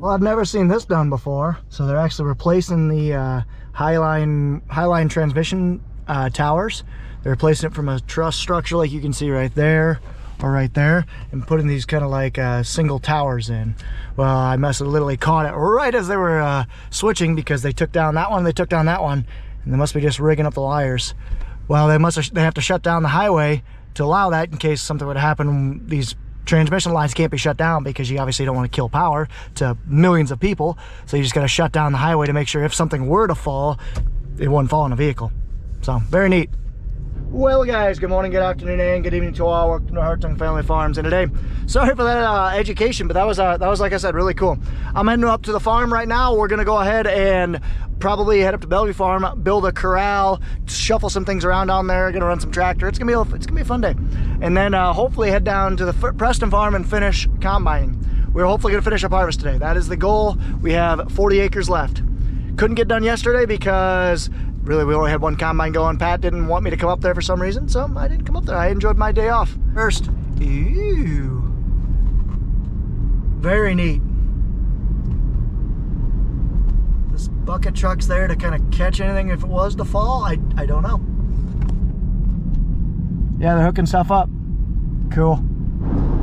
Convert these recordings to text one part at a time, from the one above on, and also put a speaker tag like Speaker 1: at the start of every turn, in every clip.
Speaker 1: Well, I've never seen this done before. So they're actually replacing the highline transmission towers. They're replacing it from a truss structure like you can see right there or right there, and putting these kind of like single towers in. Well, I must have literally caught it right as they were switching, because they took down that one, they took down that one, and they must be just rigging up the wires. Well, they have to shut down the highway to allow that in case something would happen. These transmission lines can't be shut down because you obviously don't want to kill power to millions of people. So you just got to shut down the highway to make sure if something were to fall, it wouldn't fall in a vehicle. So very neat. Well guys, good morning, good afternoon, and good evening to all. Welcome to Hartung Family Farms. And today, sorry for that education, but that was like I said, really cool. I'm heading up to the farm right now. We're gonna go ahead and probably head up to Bellevue Farm, build a corral, shuffle some things around down there, gonna run some tractor. It's gonna be a fun day. And then hopefully head down to the Preston farm and finish combining. We're hopefully gonna finish up harvest today. That is the goal. We have 40 acres left. Couldn't get done yesterday because really we only had one combine going. Pat didn't want me to come up there for some reason, so I didn't come up there. I enjoyed my day off. First, ew, very neat. This bucket truck's there to kind of catch anything if it was to fall. I don't know. Yeah, they're hooking stuff up. Cool.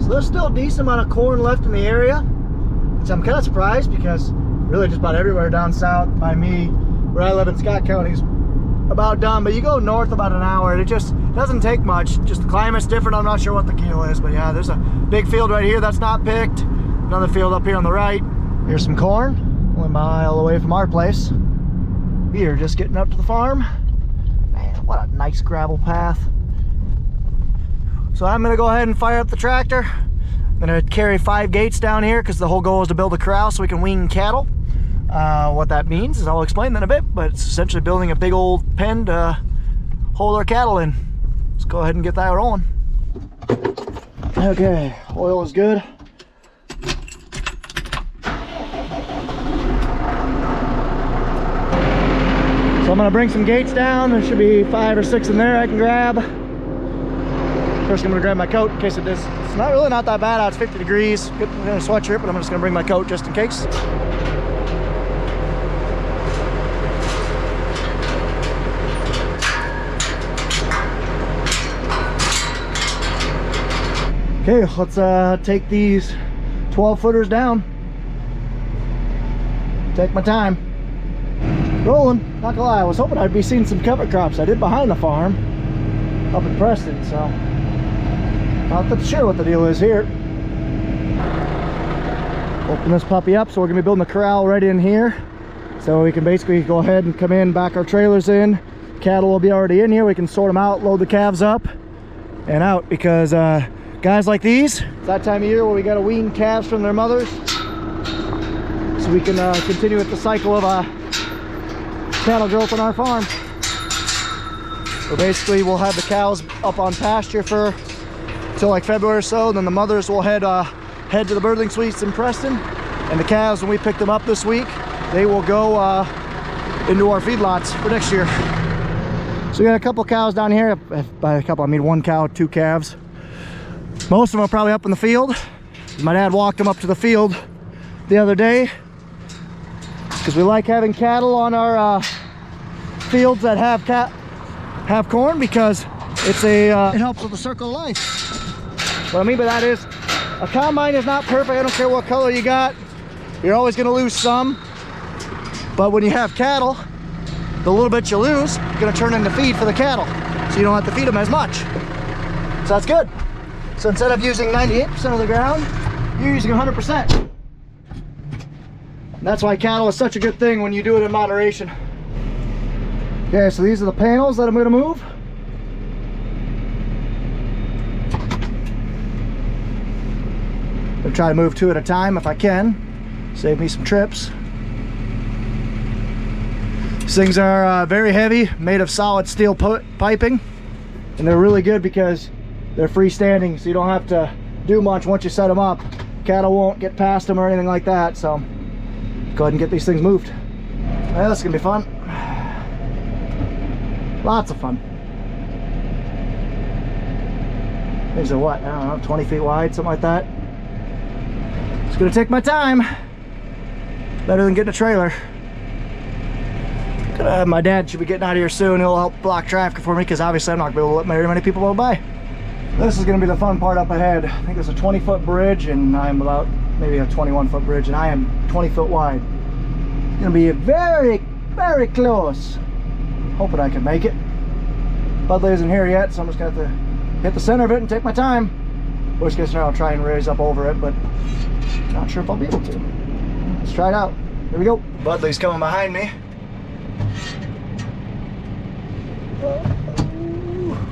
Speaker 1: So there's still a decent amount of corn left in the area, which I'm kind of surprised because really just about everywhere down south by me, where I live in Scott County, is about done. But you go north about an hour and it just doesn't take much. Just the climate's different. I'm not sure what the deal is, but yeah, there's a big field right here that's not picked. Another field up here on the right. Here's some corn, only a mile away from our place. We are just getting up to the farm. Man, what a nice gravel path. So I'm gonna go ahead and fire up the tractor. I'm gonna carry 5 gates down here because the whole goal is to build a corral so we can wean cattle. What that means is I'll explain that in a bit, but it's essentially building a big old pen to hold our cattle in. Let's go ahead and get that rolling. Okay, oil is good. So I'm gonna bring some gates down. There should be 5 or 6 in there I can grab. First I'm gonna grab my coat in case it is. It's not that bad out. It's 50 degrees. Good in a sweatshirt, but I'm just gonna bring my coat just in case. Okay, let's take these 12 footers down. Take my time. Rolling, not gonna lie, I was hoping I'd be seeing some cover crops. I did behind the farm up in Preston, so not that sure what the deal is here. Open this puppy up, so we're gonna be building a corral right in here. So we can basically go ahead and come in, back our trailers in. Cattle will be already in here. We can sort them out, load the calves up and out, because guys like these, it's that time of year where we got to wean calves from their mothers, so we can continue with the cycle of cattle growth on our farm. So basically we'll have the cows up on pasture for till like February or so, and then the mothers will head to the birdling suites in Preston, and the calves, when we pick them up this week, they will go into our feedlots for next year. So we got a couple cows down here. By a couple I mean 1 cow, 2 calves. Most of them are probably up in the field. My dad walked them up to the field the other day because we like having cattle on our fields that have corn, because it helps with the circle of life. What I mean by that is a combine is not perfect. I don't care what color you got. You're always going to lose some. But when you have cattle, the little bit you lose is going to turn into feed for the cattle, so you don't have to feed them as much. So that's good. So instead of using 98% of the ground, you're using 100%. And that's why cattle is such a good thing when you do it in moderation. Okay, so these are the panels that I'm going to move. I'm going to try to move 2 at a time if I can. Save me some trips. These things are very heavy, made of solid steel piping. And they're really good because they're freestanding, so you don't have to do much once you set them up. Cattle won't get past them or anything like that, so go ahead and get these things moved. Well, this is gonna be fun. Lots of fun. These are what, I don't know, 20 feet wide, something like that. It's gonna take my time. Better than getting a trailer. My dad should be getting out of here soon. He'll help block traffic for me because obviously I'm not going to be able to let very many people go by. This is going to be the fun part up ahead. I think it's a 20-foot bridge and I'm about maybe a 21-foot bridge and I am 20 foot wide. It's going to be very, very close. Hoping I can make it. Budley isn't here yet, so I'm just going to have to hit the center of it and take my time. Worst case scenario, I'll try and raise up over it, but not sure if I'll be able to. Let's try it out. Here we go. Budley's coming behind me.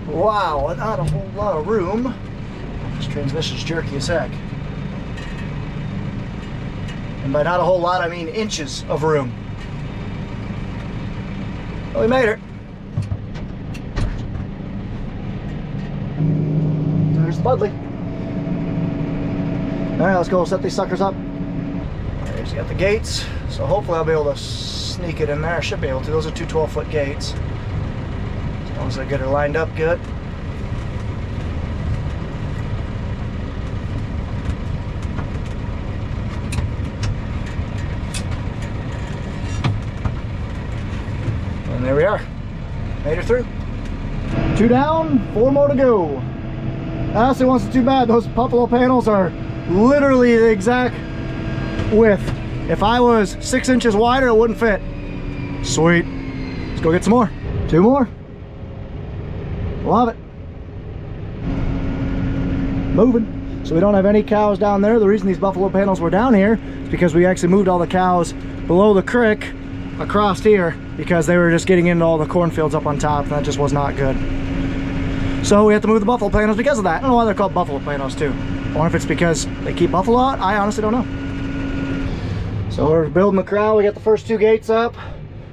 Speaker 1: Wow, not a whole lot of room. This transmission's jerky as heck. And by not a whole lot, I mean inches of room. Well, we made it. There's Budley. Alright, let's go set these suckers up. He's got the gates, so hopefully I'll be able to sneak it in there. I should be able to. Those are two 12-foot gates. As long as I get her lined up good. And there we are. Made her through. 2 down, 4 more to go. Honestly, wasn't too bad. Those buffalo panels are literally the exact width. If I was 6 inches wider, it wouldn't fit. Sweet. Let's go get some more. 2 more. Love it. Moving. So we don't have any cows down there. The reason these buffalo panels were down here is because we actually moved all the cows below the creek across here because they were just getting into all the cornfields up on top, and that just was not good. So we have to move the buffalo panels because of that. I don't know why they're called buffalo panels too. Or if it's because they keep buffalo out, I honestly don't know. So we're building the corral. We got the first 2 gates up,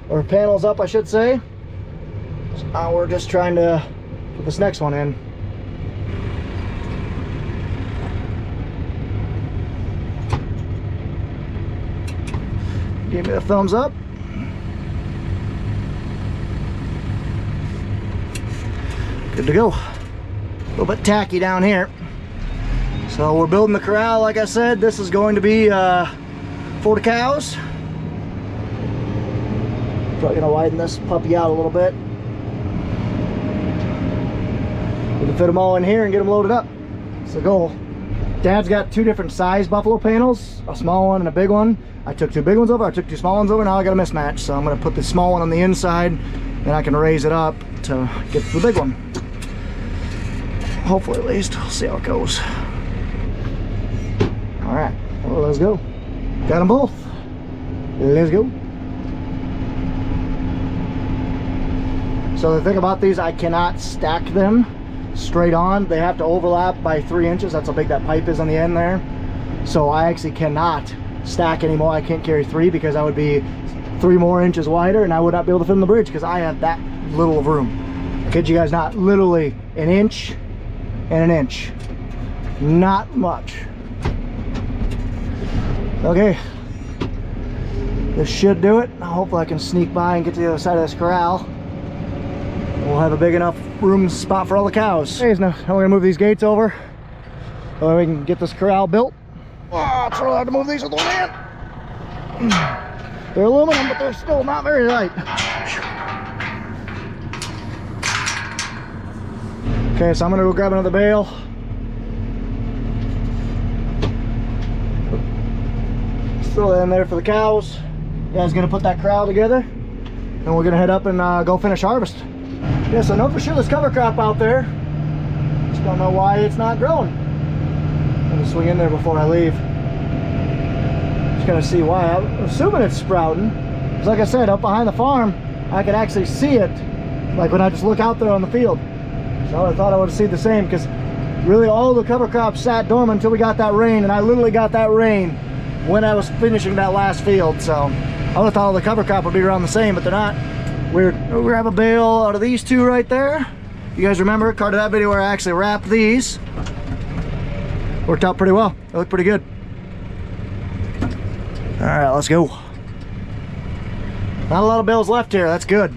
Speaker 1: or panels up I should say. So now we're just trying to put this next one in. Give me a thumbs up. Good to go. A little bit tacky down here. So we're building the corral, like I said. This is going to be for the cows. Probably gonna widen this puppy out a little bit. We can fit them all in here and get them loaded up. That's the goal. Dad's got 2 different size buffalo panels, a small one and a big one. I took 2 big ones over, I took 2 small ones over, now I got a mismatch. So I'm gonna put the small one on the inside, then I can raise it up to get to the big one. Hopefully, at least. We'll see how it goes. All right, well, let's go. Got them both. Let's go. So the thing about these, I cannot stack them straight on. They have to overlap by 3 inches. That's how big that pipe is on the end there. So I actually cannot stack anymore. I can't carry 3 because I would be 3 more inches wider and I would not be able to fit in the bridge because I have that little of room. I kid you guys not, literally an inch and an inch. Not much. Okay. This should do it. Hopefully I can sneak by and get to the other side of this corral. We'll have a big enough room spot for all the cows. Okay, now we're gonna move these gates over so we can get this corral built. Oh, it's really hard to move these with one hand. They're aluminum, but they're still not very light. Okay, so I'm gonna go grab another bale. Throw that in there for the cows. You guys gonna put that corral together, and we're gonna head up and go finish harvest. Yes, I know for sure there's cover crop out there. Just don't know why it's not growing. I'm gonna swing in there before I leave. Just gonna see why. I'm assuming it's sprouting. Because like I said, up behind the farm, I could actually see it, like when I just look out there on the field. So I thought I would see the same, because really all the cover crops sat dormant until we got that rain, and I literally got that rain when I was finishing that last field. So I would have thought all the cover crop would be around the same, but they're not. We're gonna grab a bale out of these 2 right there. You guys remember part of that video where I actually wrapped these? Worked out pretty well. They look pretty good. All right, let's go. Not a lot of bales left here. That's good.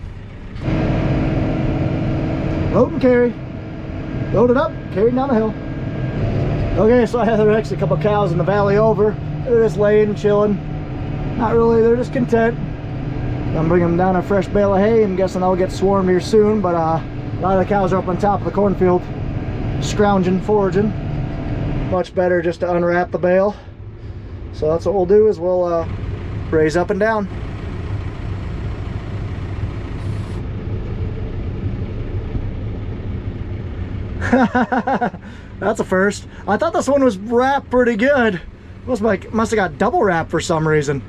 Speaker 1: Load and carry. Load it up, carry down the hill. Okay, so I had actually a couple of cows in the valley over. They're just laying, chilling. Not really, they're just content. I'm bringing them down a fresh bale of hay. I'm guessing they'll get swarmed here soon, but a lot of the cows are up on top of the cornfield, scrounging, foraging. Much better just to unwrap the bale. So that's what we'll do, is we'll raise up and down. That's a first. I thought this one was wrapped pretty good. Must have got double wrapped for some reason.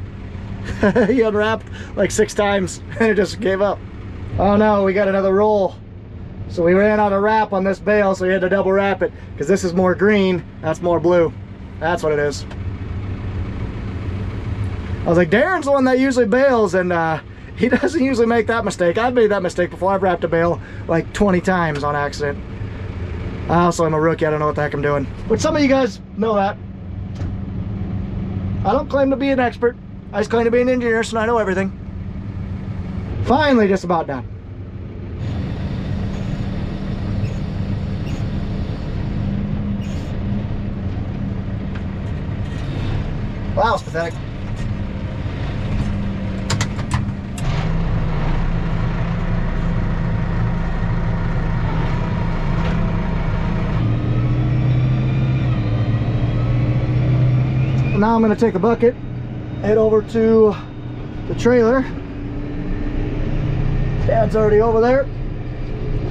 Speaker 1: He unwrapped like 6 times and it just gave up. Oh no, we got another roll. So we ran out of wrap on this bale, so we had to double wrap it, because this is more green, that's more blue. That's what it is. I was like, Darren's the one that usually bales, and he doesn't usually make that mistake. I've made that mistake before. I've wrapped a bale like 20 times on accident. I also am a rookie, I don't know what the heck I'm doing. But some of you guys know that. I don't claim to be an expert. I just claim to be an engineer, so I know everything. Finally, just about done. Wow, it's pathetic. Now I'm going to take the bucket, head over to the trailer. Dad's already over there.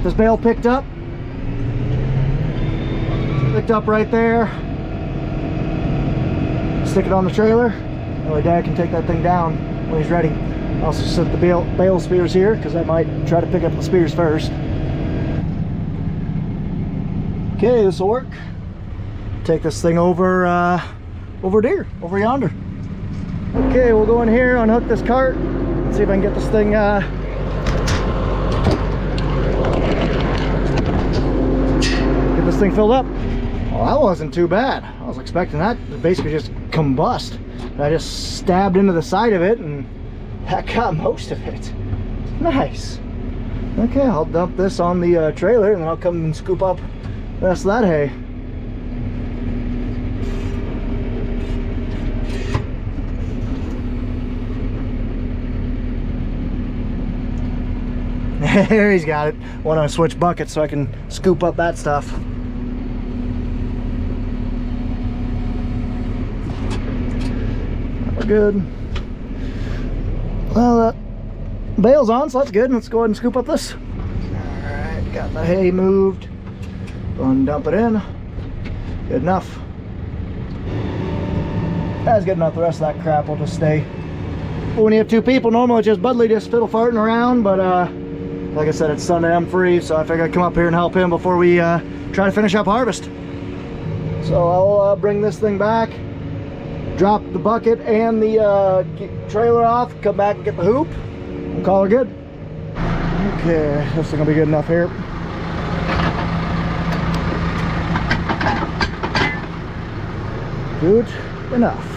Speaker 1: This bale picked up right there. Stick it on the trailer. That way Dad can take that thing down when he's ready. I'll also set the bale spears here, because I might try to pick up the spears first. Okay, this will work. Take this thing over Deere, over yonder. Okay, we'll go in here, unhook this cart, and see if I can get this thing filled up. Well, that wasn't too bad. I was expecting that to basically just combust. But I just stabbed into the side of it, and that got most of it. Nice. Okay, I'll dump this on the trailer, and then I'll come and scoop up the rest of that hay. There, he's got it. Want to switch buckets so I can scoop up that stuff. We're good. Well, bale's on, so that's good. Let's go ahead and scoop up this. Alright, got the hay moved. Go and dump it in. Good enough. That's good enough. The rest of that crap will just stay. But when you have 2 people, normally it's just Budley just fiddle farting around, but like I said, it's Sunday, I'm free, so I figured I'd come up here and help him before we try to finish up harvest. So I'll bring this thing back, drop the bucket and the trailer off, come back and get the hoop, and call her good. Okay, this is gonna be good enough here. Good enough.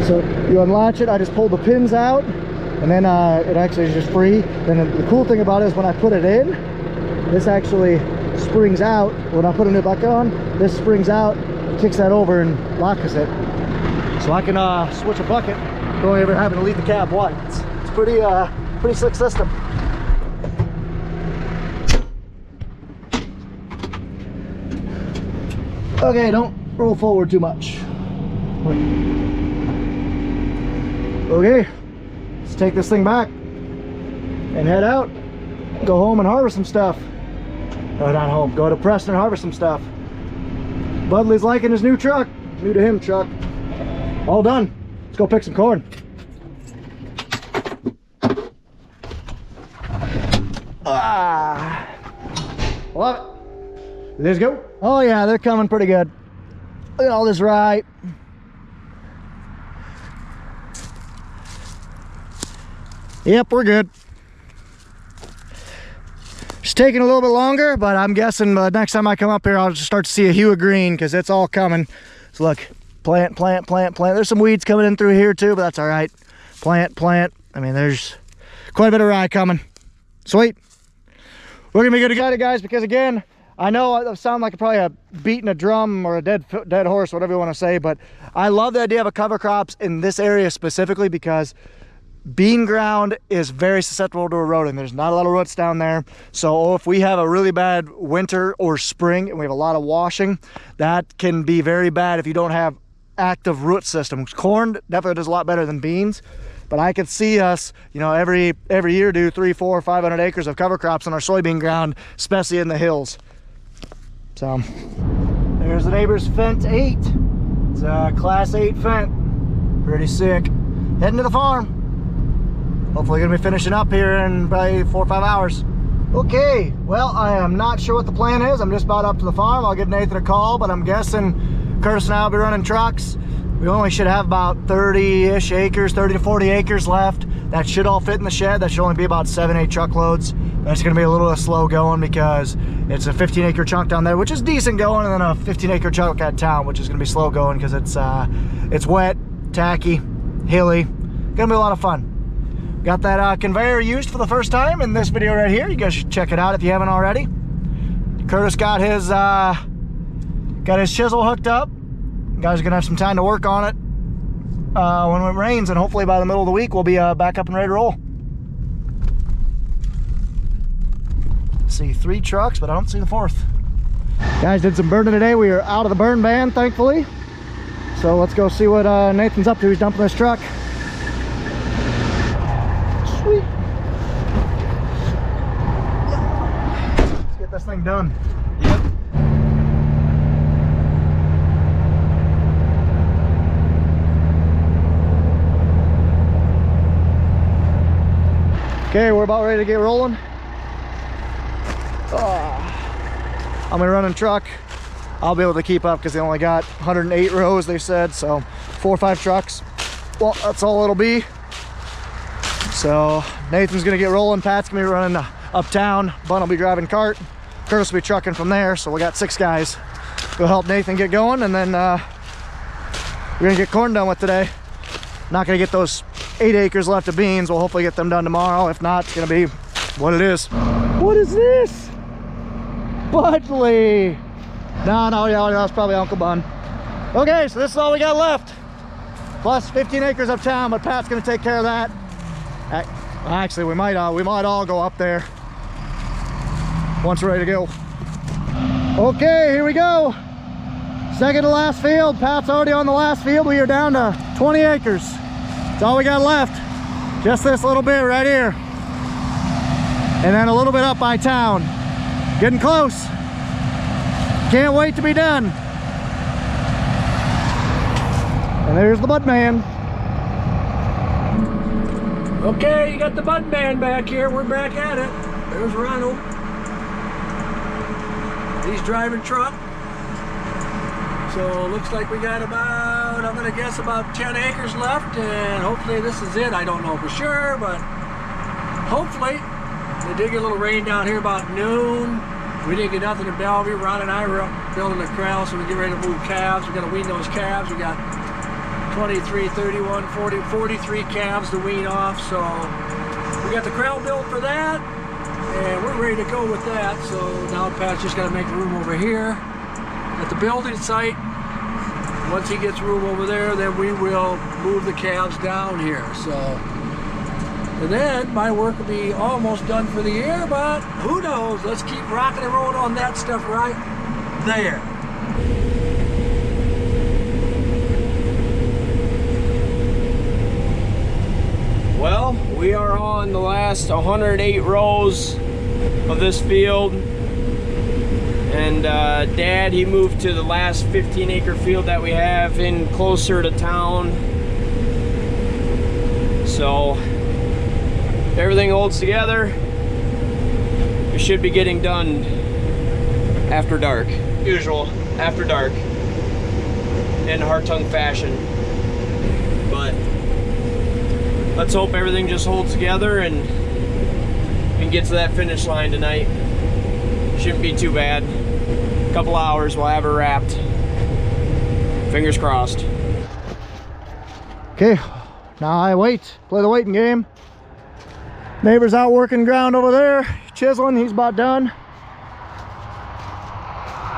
Speaker 1: So you unlatch it, I just pulled the pins out, and then it actually is just free. Then the cool thing about it is when I put it in, this actually springs out. When I put it back on, this springs out, kicks that over and locks it. So I can switch a bucket, don't ever having to leave the cab wide. It's pretty slick system. Okay, don't roll forward too much. Okay, let's take this thing back and head out. Go home and harvest some stuff. No, not home. Go to Preston and harvest some stuff. Budley's liking his new truck. New to him truck. All done. Let's go pick some corn. Love it. Let's go. Oh yeah, they're coming pretty good. Look at all this rye. Yep, we're good. It's taking a little bit longer, but I'm guessing next time I come up here, I'll just start to see a hue of green, because it's all coming. So look, plant, plant, plant, plant. There's some weeds coming in through here too, but that's all right. Plant, plant. I mean, there's quite a bit of rye coming. Sweet. We're gonna be good to go, guys, because again, I know I sound like probably a beating a drum or a dead horse, whatever you want to say, but I love the idea of a cover crops in this area specifically because bean ground is very susceptible to eroding. There's not a lot of roots down there. So if we have a really bad winter or spring and we have a lot of washing, that can be very bad if you don't have active root systems. Corn definitely does a lot better than beans, but I could see us, you know, every year do 300, 400, 500 acres of cover crops on our soybean ground, especially in the hills. So there's the neighbor's Fent 8. It's a class 8 Fent. Pretty sick. Heading to the farm. Hopefully gonna be finishing up here in probably 4 or 5 hours. Okay, well, I am not sure what the plan is. I'm just about up to the farm. I'll give Nathan a call, but I'm guessing Curtis and I will be running trucks. We only should have about 30-ish acres, 30 to 40 acres left. That should all fit in the shed. That should only be about 7-8 truckloads. That's gonna be a little slow going because it's a 15-acre chunk down there, which is decent going, and then a 15-acre chunk at town, which is gonna be slow going because it's wet, tacky, hilly. Gonna be a lot of fun. Got that conveyor used for the first time in this video right here. You guys should check it out if you haven't already. Curtis got his chisel hooked up. You guys are gonna have some time to work on it when it rains, and hopefully by the middle of the week we'll be back up and ready to roll. See 3 trucks, but I don't see the 4th. Guys, did some burning today. We are out of the burn ban, thankfully. So let's go see what Nathan's up to. He's dumping this truck. Sweet. Let's get this thing done.
Speaker 2: Yep.
Speaker 1: Okay, we're about ready to get rolling. I'm gonna run in truck. I'll be able to keep up because they only got 108 rows, they said, so 4 or 5 trucks. Well, that's all it'll be. So Nathan's gonna get rolling. Pat's gonna be running uptown. Bun will be driving cart. Curtis will be trucking from there. So we got 6 guys. We'll help Nathan get going, and then we're gonna get corn done with today. Not gonna get those 8 acres left of beans. We'll hopefully get them done tomorrow. If not, it's gonna be what it is. What is this? Budley. No, yeah, that's probably Uncle Bun. Okay, so this is all we got left. Plus 15 acres uptown, but Pat's gonna take care of that. Actually, we might all go up there once we're ready to go. Okay, here we go. Second to last field. Pat's already on the last field. We are down to 20 acres. That's all we got left. Just this little bit right here. And then a little bit up by town. Getting close. Can't wait to be done. And there's the bud man.
Speaker 2: Okay, you got the bud man back here. We're back at it. There's Ronald. He's driving truck. So looks like we got about, I'm gonna guess about 10 acres left, and hopefully this is it. I don't know for sure, but hopefully. It did get a little rain down here about noon. We didn't get nothing in Bellevue. Ron and I were up building the corral, so we get ready to move calves. We gotta wean those calves. We got 23, 31, 40, 43 calves to wean off. So we got the corral built for that, and we're ready to go with that. So now Pat's just gotta make room over here at the building site. Once he gets room over there, then we will move the calves down here. So, and then my work will be almost done for the year, but who knows? Let's keep rocking and rolling on that stuff right there. Well, we are on the last 108 rows of this field. And Dad, he moved to the last 15-acre field that we have in closer to town. So if everything holds together, we should be getting done after dark. Usual, after dark, in Hartung fashion. But let's hope everything just holds together and we can get to that finish line tonight. Shouldn't be too bad. A couple hours, we'll have her wrapped. Fingers crossed.
Speaker 1: Okay, now I wait. Play the waiting game. Neighbor's out working ground over there, chiseling. He's about done.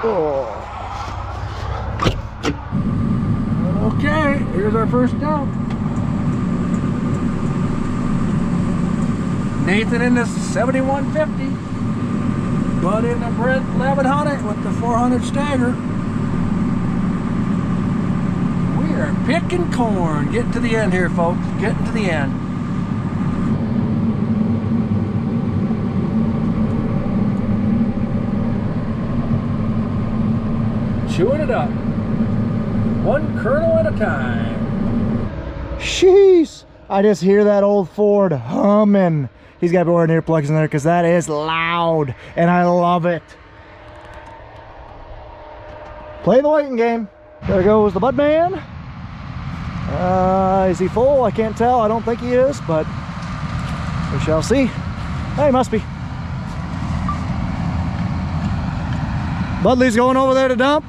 Speaker 1: Oh.
Speaker 2: Okay, here's our first dump. Nathan in the 7150, Bud in the Brent 1100 with the 400 stagger. We are picking corn. Getting to the end here, folks. Getting to the end. Chewing it up. One kernel at a time.
Speaker 1: Jeez. I just hear that old Ford humming. He's got to be wearing earplugs in there because that is loud, and I love it. Play the waiting game. There goes the Bud man. Is he full? I can't tell. I don't think he is, but we shall see. Hey, he must be. Budley's going over there to dump.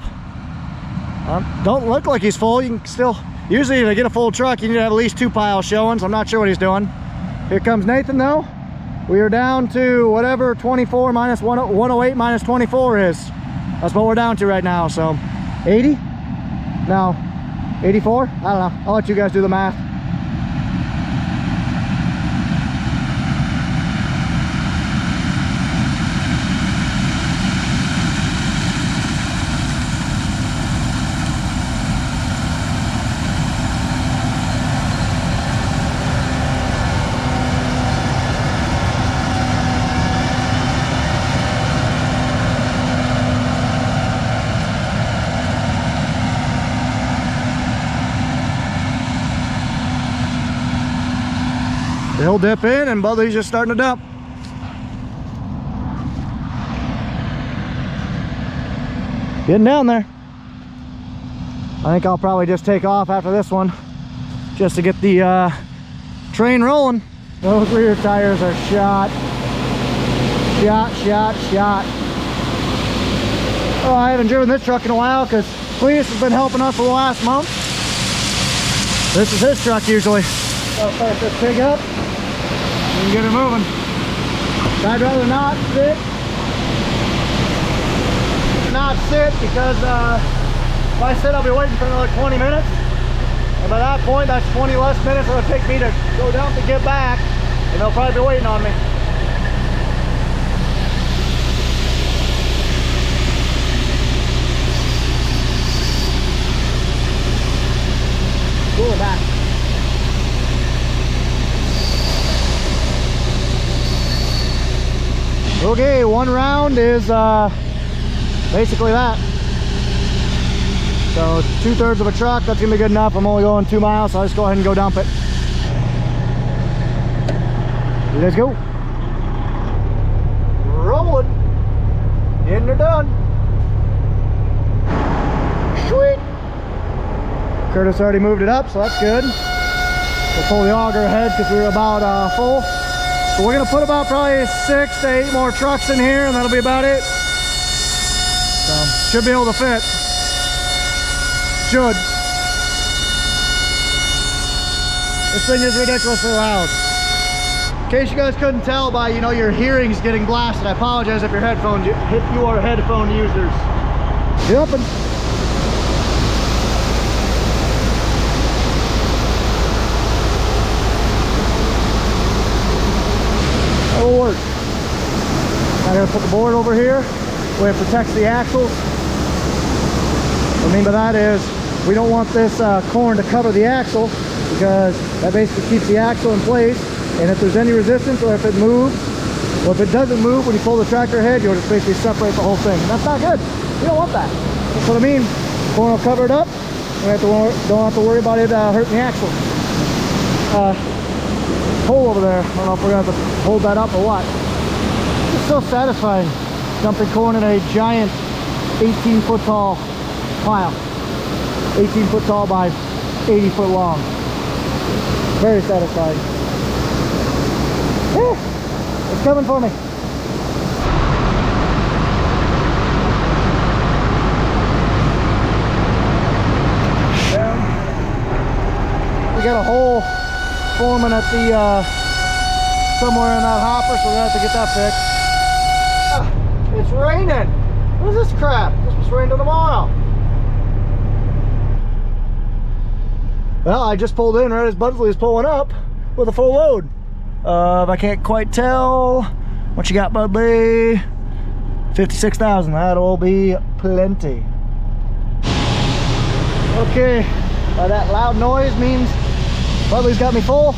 Speaker 1: Don't look like he's full. You can still, usually to get a full truck, you need to have at least 2 piles showing, so I'm not sure what he's doing. Here comes Nathan though. We are down to whatever 24 minus 108 minus 24 is. That's what we're down to right now. So 80? No, 84? I don't know. I'll let you guys do the math. He'll dip in and Budley's just starting to dump. Getting down there. I think I'll probably just take off after this one just to get the train rolling. Those rear tires are shot. Shot. Oh, I haven't driven this truck in a while because Cletus has been helping us for the last month. This is his truck usually. I'll start this pig up and get her moving. I'd rather not sit. Because if I sit, I'll be waiting for another 20 minutes. And by that point, that's 20 less minutes it'll take me to go down to get back. And they'll probably be waiting on me. Pull it back. Okay, one round is basically that. So 2/3 of a truck, that's gonna be good enough. I'm only going 2 miles, so I'll just go ahead and go dump it. Let's go. Rolling. Getting her done. Sweet. Curtis already moved it up, so that's good. We'll pull the auger ahead because we were about full. So we're gonna put about probably 6 to 8 more trucks in here, and that'll be about it. So should be able to fit. Should. This thing is ridiculously loud. In case you guys couldn't tell by, your hearing's getting blasted, I apologize if you are headphone users. Jumping. That'll work. Now I gotta put the board over here where it protects the axles. What I mean by that is we don't want this corn to cover the axle because that basically keeps the axle in place. And if there's any resistance or if it moves, or if it doesn't move when you pull the tractor ahead, you'll just basically separate the whole thing. And that's not good. You don't want that. That's what I mean. Corn will cover it up. Don't have to worry about it hurting the axle. Hole over there. I don't know if we're gonna have to hold that up or what. It's so satisfying dumping corn in a giant 18-foot tall pile. 18 foot tall by 80 foot long. Very satisfying. Yeah, it's coming for me. We got a hole forming at the somewhere in that hopper, so we're gonna have to get that fixed. It's raining. What is this crap? This was transfer into tomorrow. Well, I just pulled in right as Budsley is pulling up with a full load. I can't quite tell what you got, Budley. 56,000. That'll be plenty. Okay, that loud noise means Budley's got me full.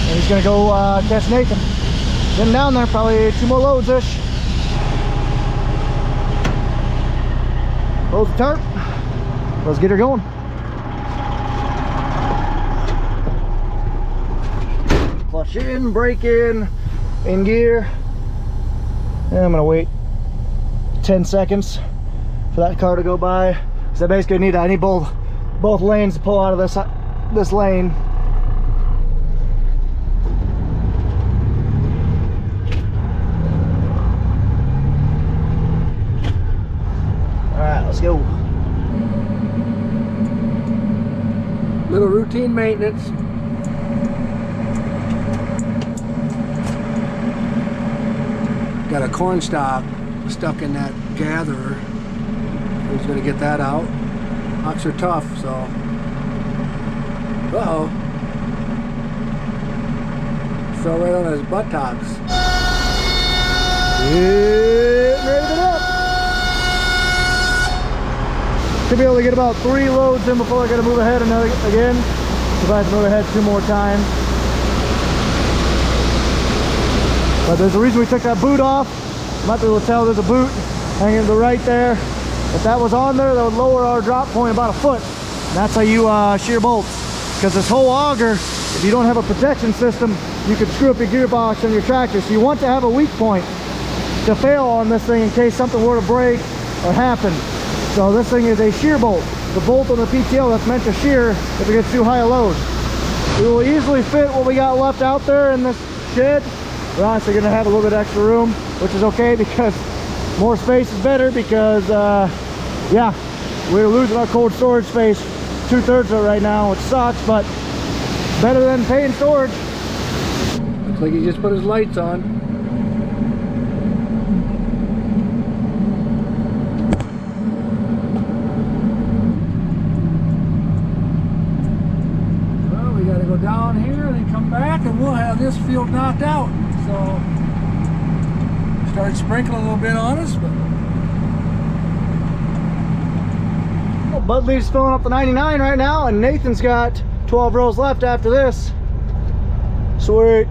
Speaker 1: And he's gonna go catch Nathan. Get him down there, probably 2 more loads-ish. Close the tarp. Let's get her going. Flush in, brake in gear. And I'm gonna wait 10 seconds for that car to go by. So I basically I need both lanes to pull out of this lane. All right, let's go.
Speaker 2: Little routine maintenance. Got a corn stalk stuck in that gatherer. He's gonna get that out. Hocks are tough, so. Uh-oh. Fell right on his buttocks.
Speaker 1: Getting ready to go. Should be able to get about 3 loads in before I gotta move ahead again. If I have to move ahead 2 more times. But there's a reason we took that boot off. You might be able to tell there's a boot hanging to the right there. If that was on there, that would lower our drop point about 1 foot. And that's how you shear bolts. Because this whole auger, if you don't have a protection system, you could screw up your gearbox and your tractor. So you want to have a weak point to fail on this thing in case something were to break or happen. So this thing is a shear bolt. The bolt on the PTO that's meant to shear if it gets too high a load. We will easily fit what we got left out there in this shed. We're honestly going to have a little bit extra room, which is okay because more space is better because, yeah, we're losing our cold storage space, 2/3 of it right now, which sucks, but better than paying storage.
Speaker 2: Looks like he just put his lights on. Well, we got to go down here and then come back and we'll have this field knocked out. So, start sprinkling a little bit on us, but well,
Speaker 1: Budley's filling up the 99 right now, and Nathan's got 12 rows left after this. Sweet.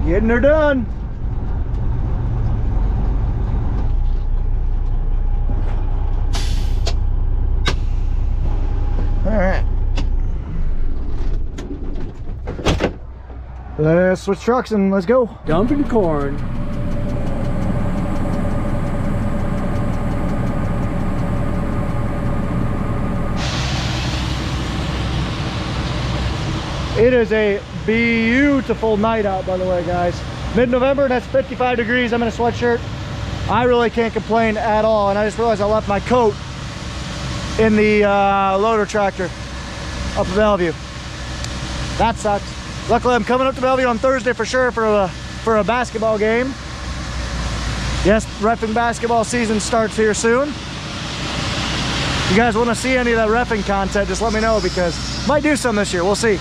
Speaker 1: Getting her done. All right. Let's switch trucks and let's go.
Speaker 2: Dumping corn.
Speaker 1: It is a beautiful night out, by the way, guys. Mid-November, and that's 55 degrees. I'm in a sweatshirt. I really can't complain at all. And I just realized I left my coat in the loader tractor up in Bellevue. That sucks. Luckily, I'm coming up to Bellevue on Thursday for sure for a basketball game. Yes, reffing basketball season starts here soon. If you guys want to see any of that reffing content, just let me know because I might do some this year. We'll see.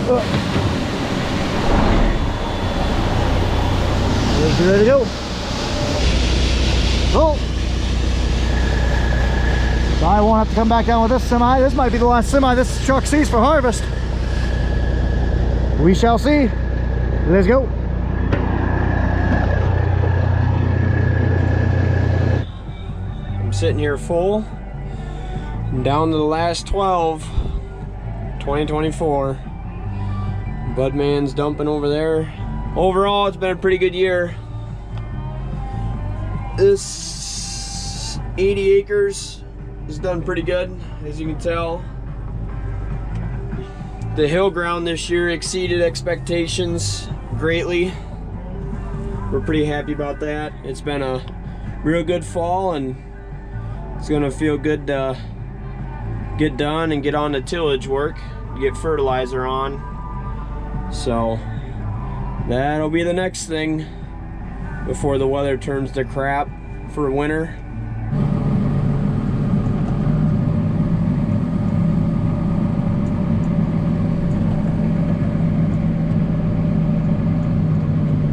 Speaker 2: Okay, let's
Speaker 1: ready to go. Oh. I won't have to come back down with this semi. This might be the last semi this truck sees for harvest. We shall see. Let's go.
Speaker 3: I'm sitting here full. I'm down to the last 12. 2024. Budman's dumping over there. Overall, it's been a pretty good year. This 80 acres has done pretty good, as you can tell. The hill ground this year exceeded expectations greatly. We're pretty happy about that. It's been a real good fall, and it's gonna feel good to get done and get on to tillage work, get fertilizer on. So that'll be the next thing before the weather turns to crap for winter.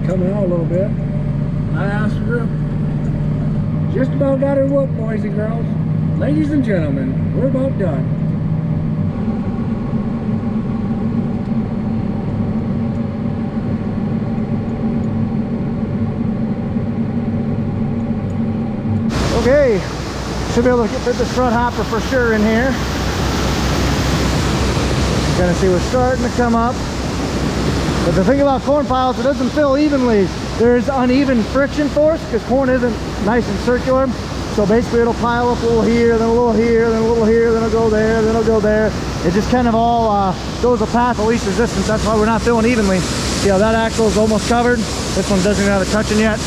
Speaker 2: Coming out a little bit. Last rip. Just about got her whooped, boys and girls. Ladies and gentlemen, we're about done.
Speaker 1: Okay, should be able to fit this front hopper for sure in here. Gonna see we're starting to come up. But the thing about corn piles, it doesn't fill evenly. There's uneven friction force because corn isn't nice and circular. So basically it'll pile up a little here, then a little here, then a little here, then it'll go there, then it'll go there. It just kind of all goes a path of least resistance. That's why we're not filling evenly. See how that axle is almost covered? This one doesn't even have a touching yet.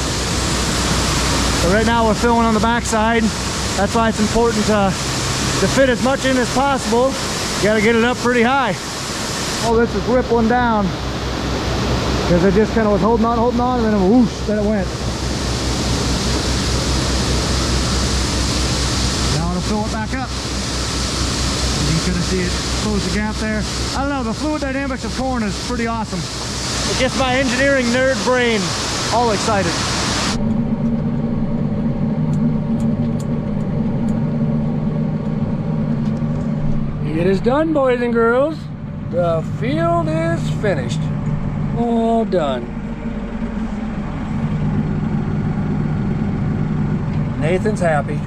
Speaker 1: So right now we're filling on the back side. That's why it's important to fit as much in as possible. You gotta get it up pretty high. Oh, this is rippling down. Because it just kind of was holding on, and then whoosh, then it went. Now it'll fill it back up. You can kind of see it close the gap there. I don't know, the fluid dynamics of corn is pretty awesome. It gets my engineering nerd brain all excited.
Speaker 2: It is done, boys and girls. The field is finished. All done. Nathan's happy.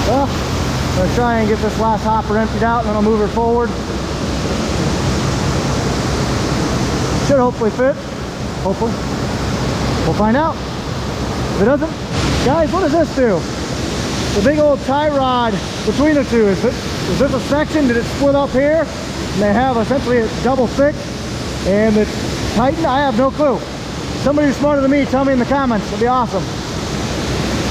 Speaker 1: Well, I'm going to try and get this last hopper emptied out, and then I'll move her forward. Should hopefully fit. Hopefully. We'll find out. If it doesn't, guys, what does this do? The big old tie rod between the two. Is this a section? Did it split up here? And they have essentially a double thick and it's tightened? I have no clue. Somebody who's smarter than me, tell me in the comments. It'd be awesome.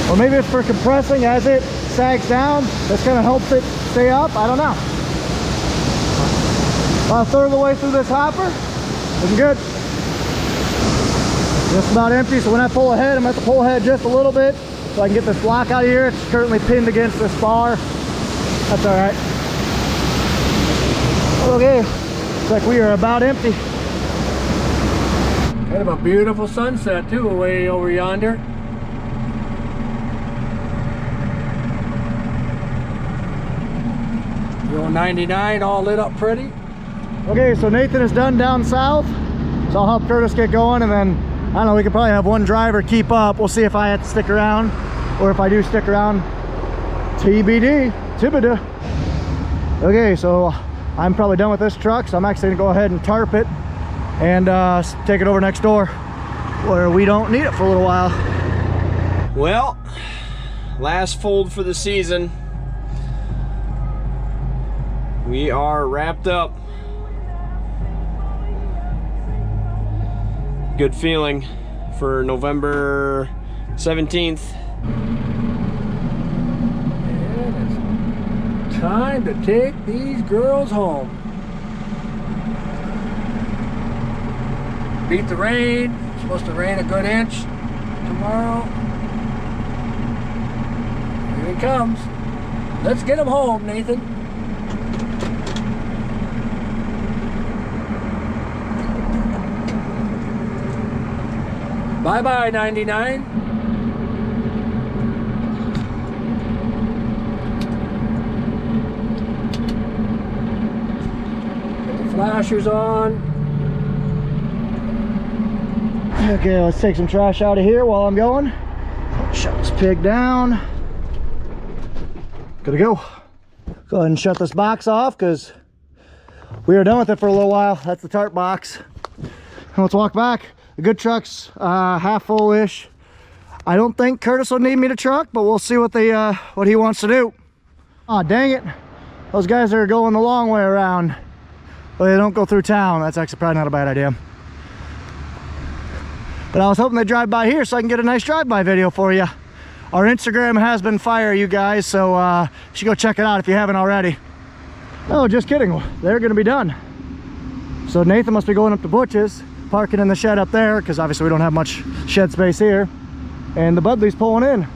Speaker 1: Or maybe it's for compressing as it sags down. This kind of helps it stay up. I don't know. About a third of the way through this hopper. Looking good. Just about empty, so when I pull ahead, I'm going to have to pull ahead just a little bit so I can get this block out of here. It's currently pinned against this bar. That's all right. Okay, looks like we are about empty.
Speaker 2: Kind of a beautiful sunset too, way over yonder. The old 99 all lit up pretty.
Speaker 1: Okay, so Nathan is done down south, so I'll help Curtis get going, and then I don't know, we could probably have one driver keep up. We'll see if I have to stick around, or if I do stick around, TBD. Okay, so I'm probably done with this truck, so I'm actually gonna go ahead and tarp it and take it over next door where we don't need it for a little while.
Speaker 3: Well, last fold for the season. We are wrapped up. Good feeling for November 17th.
Speaker 2: And it's time to take these girls home. Beat the rain. It's supposed to rain a good inch tomorrow. Here it comes. Let's get them home, Nathan. Bye-bye, 99. Get the flashers on.
Speaker 1: Okay, let's take some trash out of here while I'm going. Shut this pig down. Good to go. Go ahead and shut this box off because we are done with it for a little while. That's the tarp box. And let's walk back. The good truck's half full-ish. I don't think Curtis will need me to truck, but we'll see what he wants to do. Aw, dang it. Those guys are going the long way around. But they don't go through town. That's actually probably not a bad idea. But I was hoping they'd drive by here so I can get a nice drive-by video for you. Our Instagram has been fire, you guys, so you should go check it out if you haven't already. Oh, just kidding. They're gonna be done. So Nathan must be going up to Butch's, parking in the shed up there, because obviously we don't have much shed space here. And the Budley's pulling in.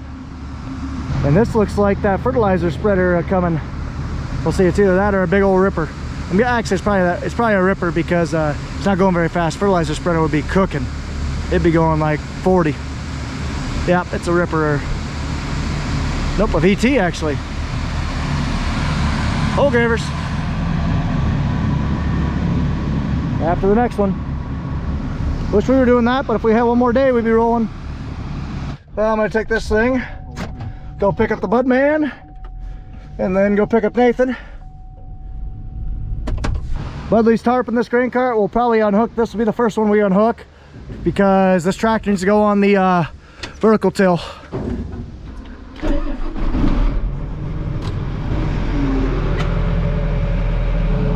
Speaker 1: And this looks like that fertilizer spreader coming. We'll see, it's either that or a big old ripper. Actually, it's probably a ripper because it's not going very fast. Fertilizer spreader would be cooking. It'd be going like 40. Yep, it's a ripper. Nope, a VT actually. Hole gravers. After the next one. Wish we were doing that, but if we had one more day, we'd be rolling. Well, I'm gonna take this thing, go pick up the Bud Man, and then go pick up Nathan. Budley's tarping this grain cart. We'll probably unhook. This will be the first one we unhook because this tractor needs to go on the vertical till.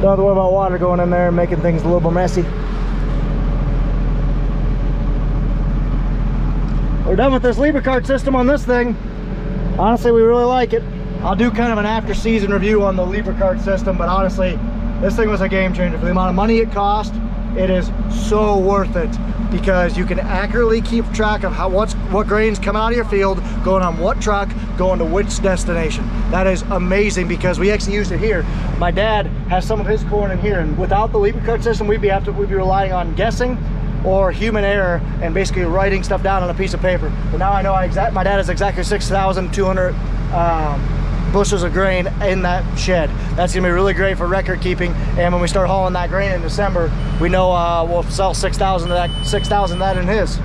Speaker 1: Don't have to worry about water going in there and making things a little bit messy. We're done with this lever cart system on this thing. Honestly, we really like it. I'll do kind of an after season review on the lever cart system, but honestly, this thing was a game changer. For the amount of money it cost, it is so worth it because you can accurately keep track of what grain's coming out of your field, going on what truck, going to which destination. That is amazing because we actually used it here. My dad has some of his corn in here, and without the lever cart system, we'd be relying on guessing or human error and basically writing stuff down on a piece of paper. But now I know my dad has exactly 6,200 bushels of grain in that shed. That's gonna be really great for record keeping, and when we start hauling that grain in December, we know we'll sell 6,000 of that in his.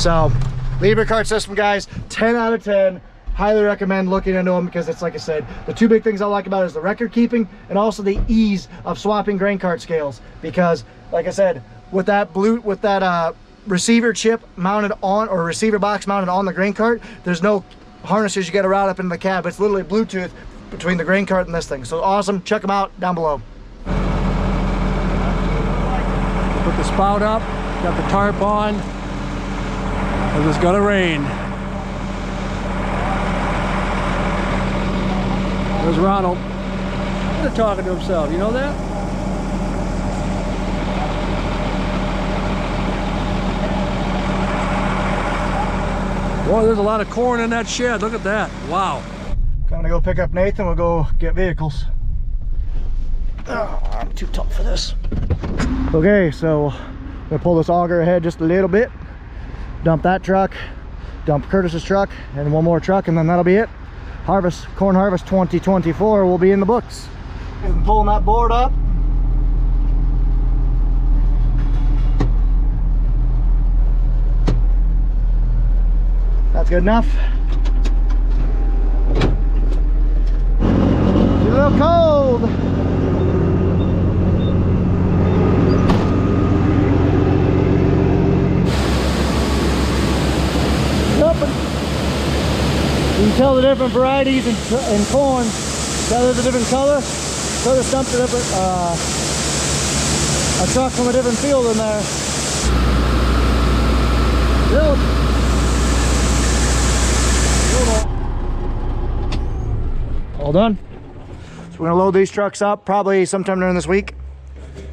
Speaker 1: So lever cart system, guys, 10 out of 10. Highly recommend looking into them because it's, like I said, the two big things I like about it is the record keeping and also the ease of swapping grain cart scales. Because like I said, with that receiver chip mounted on, or receiver box mounted on the grain cart, there's no harnesses you got to route up into the cab. It's literally Bluetooth between the grain cart and this thing. So awesome. Check them out down below.
Speaker 2: Put the spout up, got the tarp on, and it's gonna rain. There's Ronald. He's talking to himself, you know that? Boy, there's a lot of corn in that shed. Look at that. Wow.
Speaker 1: I'm gonna go pick up Nathan. We'll go get vehicles. Oh, I'm too tall for this. Okay, so I'm gonna pull this auger ahead just a little bit. Dump that truck, dump Curtis's truck, and one more truck, and then that'll be it. Corn harvest 2024 will be in the books. And pulling that board up. That's good enough. It's a little cold. You can tell the different varieties in corn. Tell there's a different color. Curtis dumped a truck from a different field in there. All done. So we're gonna load these trucks up probably sometime during this week.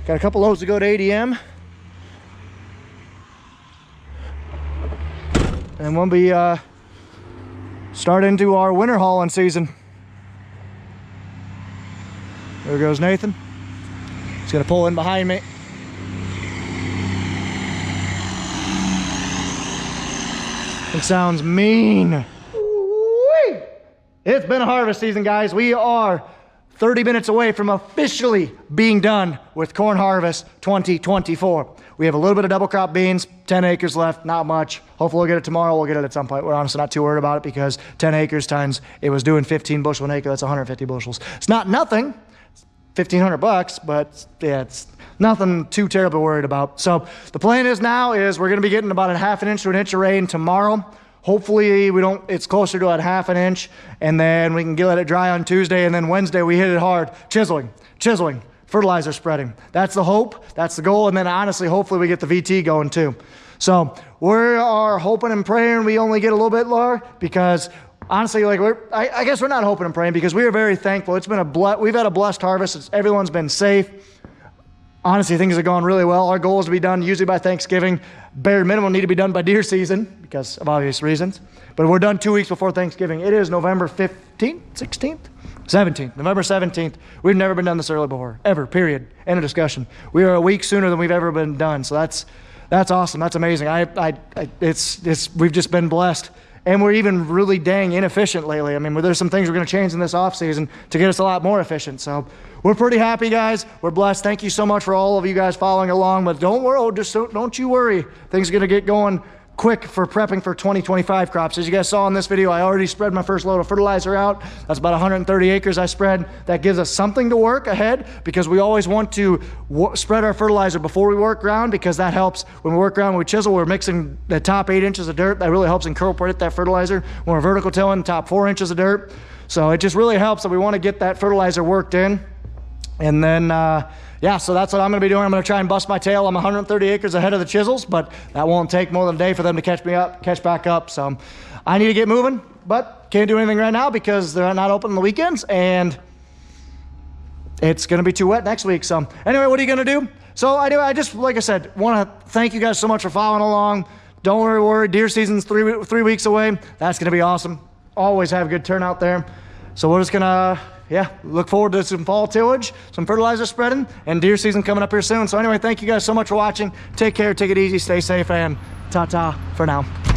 Speaker 1: Got a couple loads to go to ADM. And we'll be start into our winter hauling season. There goes Nathan. He's gonna pull in behind me. It sounds mean. It's been a harvest season, guys. We are 30 minutes away from officially being done with corn harvest 2024. We have a little bit of double crop beans, 10 acres left, not much. Hopefully we'll get it tomorrow. We'll get it at some point. We're honestly not too worried about it because 10 acres times, it was doing 15 bushel an acre. That's 150 bushels. It's not nothing. It's $1,500, but yeah, it's nothing too terribly worried about. So the plan is now is we're gonna be getting about a half an inch to an inch of rain tomorrow. Hopefully it's closer to a half an inch, and then we can let it dry on Tuesday, and then Wednesday we hit it hard. Chiseling, fertilizer spreading. That's the hope, that's the goal, and then honestly, hopefully we get the VT going too. So we are hoping and praying we only get a little bit lower, because honestly, like I guess we're not hoping and praying, because we are very thankful. It's been we've had a blessed harvest. Everyone's been safe. Honestly, things are going really well. Our goal is to be done usually by Thanksgiving. Bare minimum need to be done by deer season because of obvious reasons. But we're done 2 weeks before Thanksgiving. It is November 15th, 16th, 17th, November 17th. We've never been done this early before, ever, period. End of discussion. We are a week sooner than we've ever been done. So that's awesome. That's amazing. We've just been blessed. And we're even really dang inefficient lately. I mean, there's some things we're going to change in this off season to get us a lot more efficient. So we're pretty happy, guys. We're blessed. Thank you so much for all of you guys following along. But don't worry, don't you worry. Things are going to get going quick for prepping for 2025 crops. As you guys saw in this video, I already spread my first load of fertilizer out. That's about 130 acres I spread. That gives us something to work ahead, because we always want to spread our fertilizer before we work ground, because that helps. When we work ground with chisel, we're mixing the top 8 inches of dirt. That really helps incorporate that fertilizer. When we're vertical tilling, top 4 inches of dirt. So it just really helps that we want to get that fertilizer worked in. And then, yeah, so that's what I'm going to be doing. I'm going to try and bust my tail. I'm 130 acres ahead of the chisels, but that won't take more than a day for them to catch back up. So I need to get moving, but can't do anything right now because they're not open on the weekends, and it's going to be too wet next week. So anyway, what are you going to do? So I just, like I said, want to thank you guys so much for following along. Don't worry, deer season's three weeks away. That's going to be awesome. Always have a good turnout there. So we're just going to, yeah, look forward to some fall tillage, some fertilizer spreading, and deer season coming up here soon. So anyway, thank you guys so much for watching. Take care, take it easy, stay safe, and ta-ta for now.